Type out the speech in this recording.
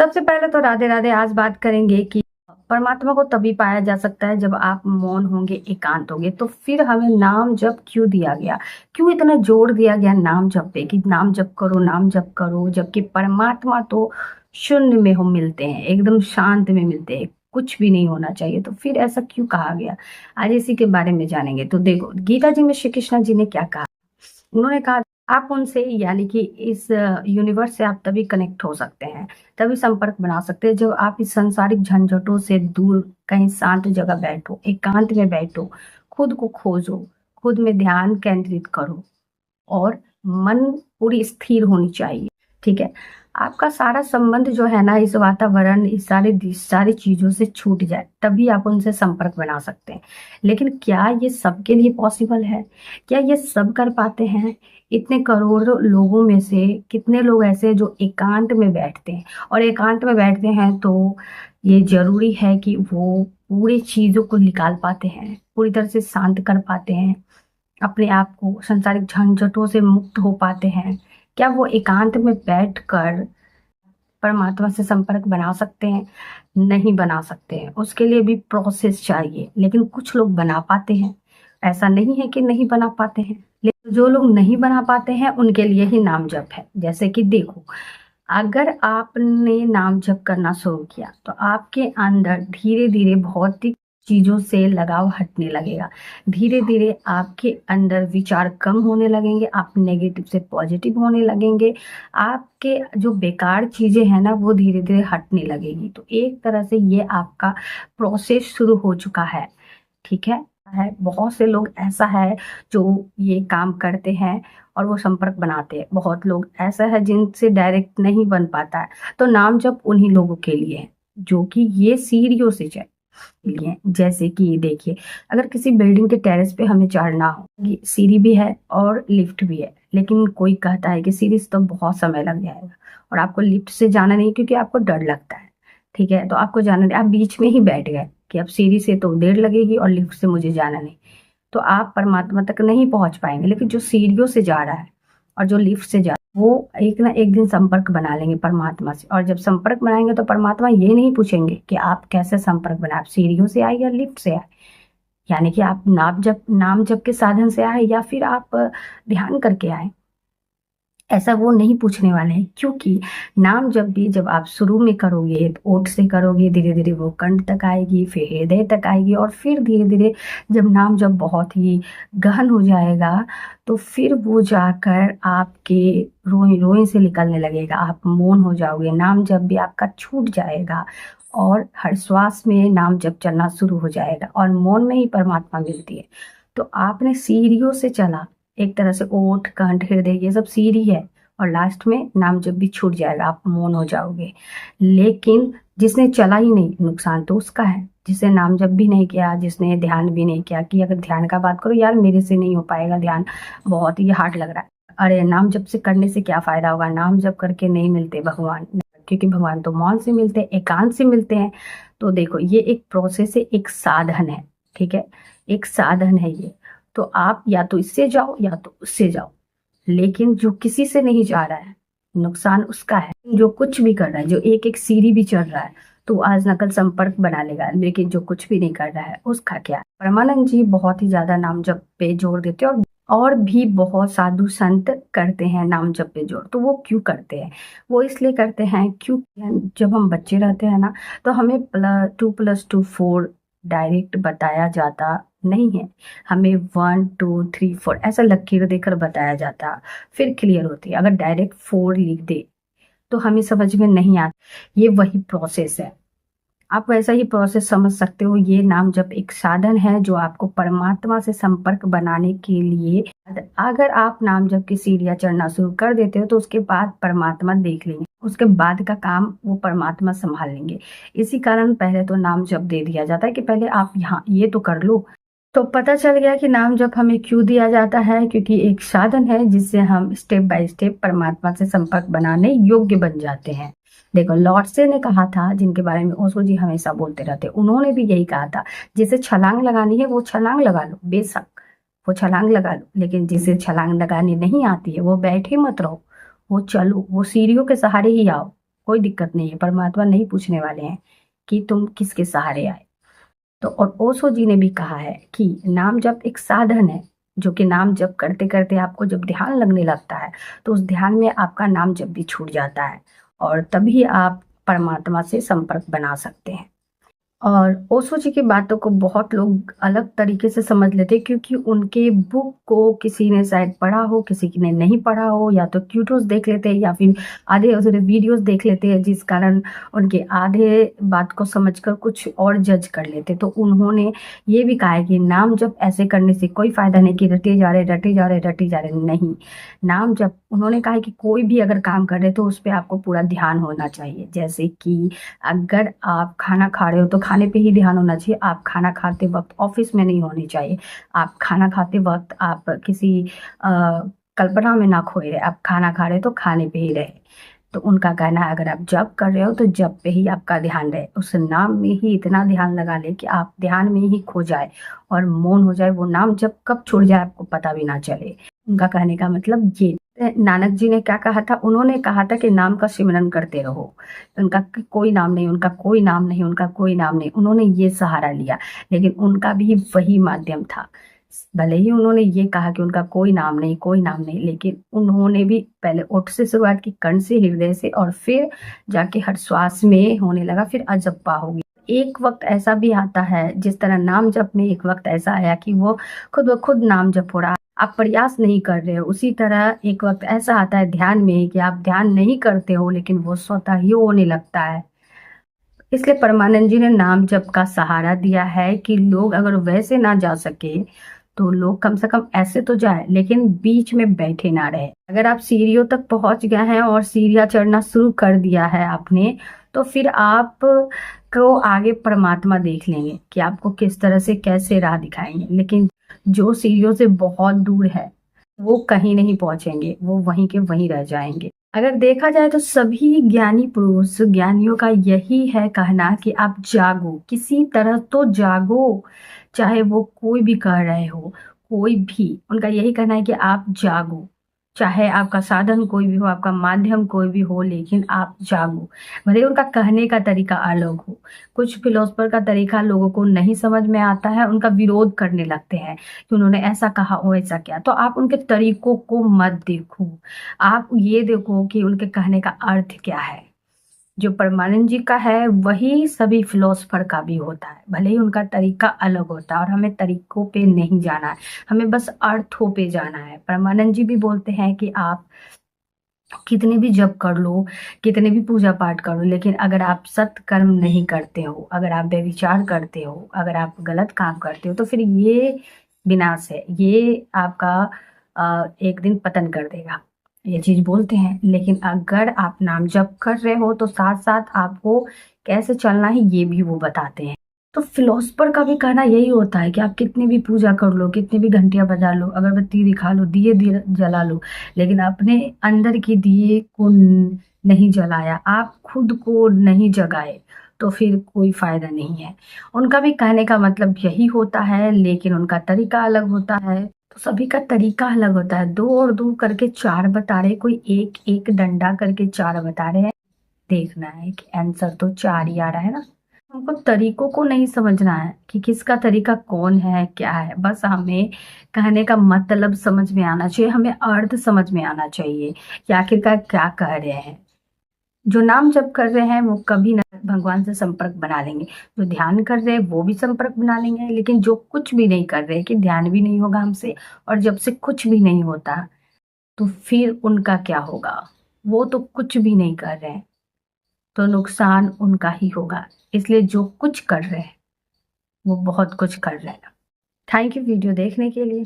सबसे पहले तो राधे राधे। आज बात करेंगे कि परमात्मा को तभी पाया जा सकता है जब आप मौन होंगे, एकांत होंगे। तो फिर हमें नाम जप क्यों दिया गया, क्यों इतना जोर दिया गया नाम जप पे कि नाम जप करो, नाम जप करो, जबकि परमात्मा तो शून्य में हम मिलते हैं, एकदम शांत में मिलते हैं, कुछ भी नहीं होना चाहिए। तो फिर ऐसा क्यों कहा गया, आज इसी के बारे में जानेंगे। तो देखो, गीता जी में श्री कृष्ण जी ने क्या कहा। उन्होंने कहा आप उनसे, यानी कि इस यूनिवर्स से आप तभी कनेक्ट हो सकते हैं, तभी संपर्क बना सकते हैं जब आप इस सांसारिक झंझटों से दूर कहीं शांत जगह बैठो, एकांत में बैठो, खुद को खोजो, खुद में ध्यान केंद्रित करो और मन पूरी स्थिर होनी चाहिए। ठीक है, आपका सारा संबंध जो है ना इस वातावरण, इस सारी चीजों से छूट जाए, तभी आप उनसे संपर्क बना सकते हैं। लेकिन क्या ये सबके लिए पॉसिबल है? क्या ये सब कर पाते हैं? इतने करोड़ों लोगों में से कितने लोग ऐसे हैं जो एकांत में बैठते हैं? और एकांत में बैठते हैं तो ये जरूरी है कि वो पूरी चीजों को निकाल पाते हैं, पूरी तरह से शांत कर पाते हैं, अपने आप को संसारिक झंझटों से मुक्त हो पाते हैं? क्या वो एकांत में बैठकर परमात्मा से संपर्क बना सकते हैं? नहीं बना सकते हैं, उसके लिए भी प्रोसेस चाहिए। लेकिन कुछ लोग बना पाते हैं, ऐसा नहीं है कि नहीं बना पाते हैं। लेकिन जो लोग नहीं बना पाते हैं उनके लिए ही नाम जप है। जैसे कि देखो, अगर आपने नाम जप करना शुरू किया तो आपके अंदर धीरे धीरे भौतिक चीजों से लगाव हटने लगेगा। धीरे धीरे आपके अंदर विचार कम होने लगेंगे, आप नेगेटिव से पॉजिटिव होने लगेंगे, आपके जो बेकार चीजें हैं ना वो धीरे धीरे हटने लगेगी। तो एक तरह से ये आपका प्रोसेस शुरू हो चुका है। ठीक है, बहुत से लोग ऐसा है जो ये काम करते हैं और वो संपर्क बनाते हैं। बहुत लोग ऐसा है जिनसे डायरेक्ट नहीं बन पाता है। तो नाम जब उन्हीं लोगों के लिए है जो कि ये सीढ़ियों से चल लिए। जैसे कि देखिए, अगर किसी बिल्डिंग के टेरेस पे हमें चढ़ना हो, ये सीढ़ी भी है और लिफ्ट भी है, लेकिन कोई कहता है कि सीढ़ी से तो बहुत समय लग जाएगा और आपको लिफ्ट से जाना नहीं क्योंकि आपको डर लगता है। ठीक है, तो आपको जाना नहीं, आप बीच में ही बैठ गए कि अब सीढ़ी से तो देर लगेगी और लिफ्ट से मुझे जाना नहीं, तो आप परमात्मा तक नहीं पहुंच पाएंगे। लेकिन जो सीढ़ियों से जा रहा है और जो लिफ्ट से जा रहा है वो एक ना एक दिन संपर्क बना लेंगे परमात्मा से। और जब संपर्क बनाएंगे तो परमात्मा ये नहीं पूछेंगे कि आप कैसे संपर्क बनाए, आप सीढ़ियों से आए या लिफ्ट से आए, यानी कि आप नाम जप के साधन से आए या फिर आप ध्यान करके आए, ऐसा वो नहीं पूछने वाले हैं। क्योंकि नाम जब भी जब आप शुरू में करोगे तो ओठ से करोगे, धीरे धीरे वो कंठ तक आएगी, फिर हृदय तक आएगी, और फिर धीरे धीरे जब नाम जब बहुत ही गहन हो जाएगा तो फिर वो जाकर आपके रोए रोए से निकलने लगेगा, आप मौन हो जाओगे, नाम जब भी आपका छूट जाएगा और हर श्वास में नाम जब चलना शुरू हो जाएगा और मौन में ही परमात्मा मिलती है। तो आपने सीढ़ियों से चला, एक तरह से ओठ कंठ हृदय ये सब सीढ़ी है, और लास्ट में नाम जब भी छूट जाएगा आप मौन हो जाओगे। लेकिन जिसने चला ही नहीं, नुकसान तो उसका है। जिसने नाम जप भी नहीं किया, जिसने ध्यान भी नहीं किया, कि अगर ध्यान का बात करो, यार मेरे से नहीं हो पाएगा ध्यान, बहुत ही हार्ड लग रहा है, अरे नाम जप से करने से क्या फायदा होगा, नाम जप करके नहीं मिलते भगवान, क्योंकि भगवान तो मौन से मिलते हैं, एकांत से मिलते हैं। तो देखो, ये एक प्रोसेस है, एक साधन है। ठीक है, एक साधन है ये। तो आप या तो इससे जाओ या तो उससे जाओ, लेकिन जो किसी से नहीं जा रहा है नुकसान उसका है। जो कुछ भी कर रहा है, जो एक एक सीढ़ी भी चढ़ रहा है तो आज नकल संपर्क बना लेगा, लेकिन जो कुछ भी नहीं कर रहा है उसका क्या? परमानंद जी बहुत ही ज्यादा नाम जप पे जोर देते हैं, और भी बहुत साधु संत करते हैं नाम जप पे जोर। तो वो क्यों करते हैं? वो इसलिए करते हैं क्योंकि जब हम बच्चे रहते हैं ना तो हमें 2+2=4 डायरेक्ट बताया जाता नहीं है, हमें 1 2 3 4 ऐसा लकीर देकर बताया जाता, फिर क्लियर होती है। अगर डायरेक्ट 4 लिख दे तो हमें समझ में नहीं आता। ये वही प्रोसेस है, आप वैसा ही प्रोसेस समझ सकते हो। ये नाम जप एक साधन है जो आपको परमात्मा से संपर्क बनाने के लिए, अगर आप नाम जप की सीढ़ियां चढ़ना शुरू कर देते हो तो उसके बाद परमात्मा देख लेंगे, उसके बाद का काम वो परमात्मा संभाल लेंगे। इसी कारण पहले तो नाम जप दे दिया जाता है कि पहले आप यहाँ ये तो कर लो। तो पता चल गया कि नाम जप हमें क्यों दिया जाता है, क्योंकि एक साधन है जिससे हम स्टेप बाय स्टेप परमात्मा से संपर्क बनाने योग्य बन जाते हैं। देखो, लॉर्डसे ने कहा था, जिनके बारे में ओशो जी हमेशा बोलते रहते, उन्होंने भी यही कहा था, जिसे छलांग लगानी है वो छलांग लगा लो, बेशक वो छलांग लगा लो, लेकिन जिसे छलांग लगानी नहीं आती है वो बैठे मत रहो, वो चलो, वो सीढ़ियों के सहारे ही आओ, कोई दिक्कत नहीं है, परमात्मा नहीं पूछने वाले हैं कि तुम किसके सहारे आए। तो और ओशो जी ने भी कहा है कि नाम जप एक साधन है, जो कि नाम जप करते करते आपको जब ध्यान लगने लगता है तो उस ध्यान में आपका नाम जप भी छूट जाता है और तभी आप परमात्मा से संपर्क बना सकते हैं। और ओशो जी की बातों को बहुत लोग अलग तरीके से समझ लेते हैं, क्योंकि उनके बुक को किसी ने शायद पढ़ा हो, किसी ने नहीं पढ़ा हो, या तो वीडियोस देख लेते हैं या फिर आधे अधूरे वीडियोस देख लेते हैं, जिस कारण उनके आधे बात को समझकर कुछ और जज कर लेते। तो उन्होंने ये भी कहा है कि नाम जब ऐसे करने से कोई फायदा नहीं कि रटे जा रहे रटे जा रहे रटे जा रहे, नहीं। नाम जब उन्होंने कहा है कि कोई भी अगर काम कर रहे तो उस पर आपको पूरा ध्यान होना चाहिए। जैसे कि अगर आप खाना खा रहे हो तो खाने पे ही ध्यान होना चाहिए। आप खाना खाते वक्त ऑफिस में नहीं होनी चाहिए। आप खाना खाते वक्त आप किसी कल्पना में ना खोए रहे। आप खाना खा रहे हो तो खाने पे ही रहे। तो उनका कहना है अगर आप जप कर रहे हो तो जप पे ही आपका ध्यान रहे, उस नाम में ही इतना ध्यान लगा ले कि आप ध्यान में ही खो जाए और मौन हो जाए। वो नाम जब कब छूट जाए आपको पता भी ना चले। उनका कहने का मतलब ये। नानक जी ने क्या कहा था? उन्होंने कहा था कि नाम का सिमरन करते रहो। उनका कोई नाम नहीं, उनका कोई नाम नहीं, उनका कोई नाम नहीं। उन्होंने ये सहारा लिया, लेकिन उनका भी वही माध्यम था। भले ही उन्होंने ये कहा कि उनका कोई नाम नहीं, कोई नाम नहीं, लेकिन उन्होंने भी पहले ओठ से शुरुआत की, कर्ण से, हृदय से, और फिर जाके हर श्वास में होने लगा, फिर अजप्पा हो गई। एक वक्त ऐसा भी आता है, जिस तरह नाम जप में एक वक्त ऐसा आया कि वो खुद ब खुद नाम जप हो रहा, आप प्रयास नहीं कर रहे हो। उसी तरह एक वक्त ऐसा आता है ध्यान में कि आप ध्यान नहीं करते हो, लेकिन वो स्वतः ही होने लगता है। इसलिए परमानंद जी ने नाम जप का सहारा दिया है कि लोग अगर वैसे ना जा सके तो लोग कम से कम ऐसे तो जाए, लेकिन बीच में बैठे ना रहे। अगर आप सीढ़ियों तक पहुंच गए हैं और सीढ़ियां चढ़ना शुरू कर दिया है आपने, तो फिर आप को आगे परमात्मा देख लेंगे कि आपको किस तरह से कैसे राह दिखाएंगे। लेकिन जो सीढ़ियों से बहुत दूर है वो कहीं नहीं पहुंचेंगे, वो वहीं के वहीं रह जाएंगे। अगर देखा जाए तो सभी ज्ञानी पुरुष, ज्ञानियों का यही है कहना कि आप जागो, किसी तरह तो जागो। चाहे वो कोई भी कह रहे हो, कोई भी, उनका यही कहना है कि आप जागो। चाहे आपका साधन कोई भी हो, आपका माध्यम कोई भी हो, लेकिन आप जागो। भले उनका कहने का तरीका अलग हो। कुछ फिलोसफर का तरीका लोगों को नहीं समझ में आता है, उनका विरोध करने लगते हैं कि उन्होंने ऐसा कहा हो, ऐसा किया। तो आप उनके तरीकों को मत देखो, आप ये देखो कि उनके कहने का अर्थ क्या है। जो परमानंद जी का है वही सभी फिलोसफर का भी होता है, भले ही उनका तरीका अलग होता है। और हमें तरीकों पे नहीं जाना है, हमें बस अर्थों पे जाना है। परमानंद जी भी बोलते हैं कि आप कितने भी जप कर लो, कितने भी पूजा पाठ कर लो, लेकिन अगर आप सत्कर्म नहीं करते हो, अगर आप व्यभिचार करते हो, अगर आप गलत काम करते हो, तो फिर ये विनाश है, ये आपका एक दिन पतन कर देगा। ये चीज बोलते हैं। लेकिन अगर आप नाम जप कर रहे हो तो साथ साथ आपको कैसे चलना है ये भी वो बताते हैं। तो फिलोसफर का भी कहना यही होता है कि आप कितनी भी पूजा कर लो, कितनी भी घंटियां बजा लो, अगरबत्ती दिखा लो, दिए दिए जला लो, लेकिन अपने अंदर की दिए को नहीं जलाया, आप खुद को नहीं जगाए, तो फिर कोई फायदा नहीं है। उनका भी कहने का मतलब यही होता है, लेकिन उनका तरीका अलग होता है। तो सभी का तरीका अलग होता है। दो और दो करके चार बता रहे, कोई एक एक डंडा करके चार बता रहे हैं। देखना है कि आंसर तो चार ही आ रहा है ना। हमको तरीकों को नहीं समझना है कि किसका तरीका कौन है, क्या है। बस हमें कहने का मतलब समझ में आना चाहिए, हमें अर्थ समझ में आना चाहिए कि आखिरकार क्या कह रहे हैं। जो नाम जप कर रहे हैं वो कभी ना भगवान से संपर्क बना लेंगे, जो ध्यान कर रहे हैं वो भी संपर्क बना लेंगे। लेकिन जो कुछ भी नहीं कर रहे, कि ध्यान भी नहीं होगा हमसे और जब से कुछ भी नहीं होता, तो फिर उनका क्या होगा? वो तो कुछ भी नहीं कर रहे हैं, तो नुकसान उनका ही होगा। इसलिए जो कुछ कर रहे हैं वो बहुत कुछ कर रहे हैं। थैंक यू वीडियो देखने के लिए।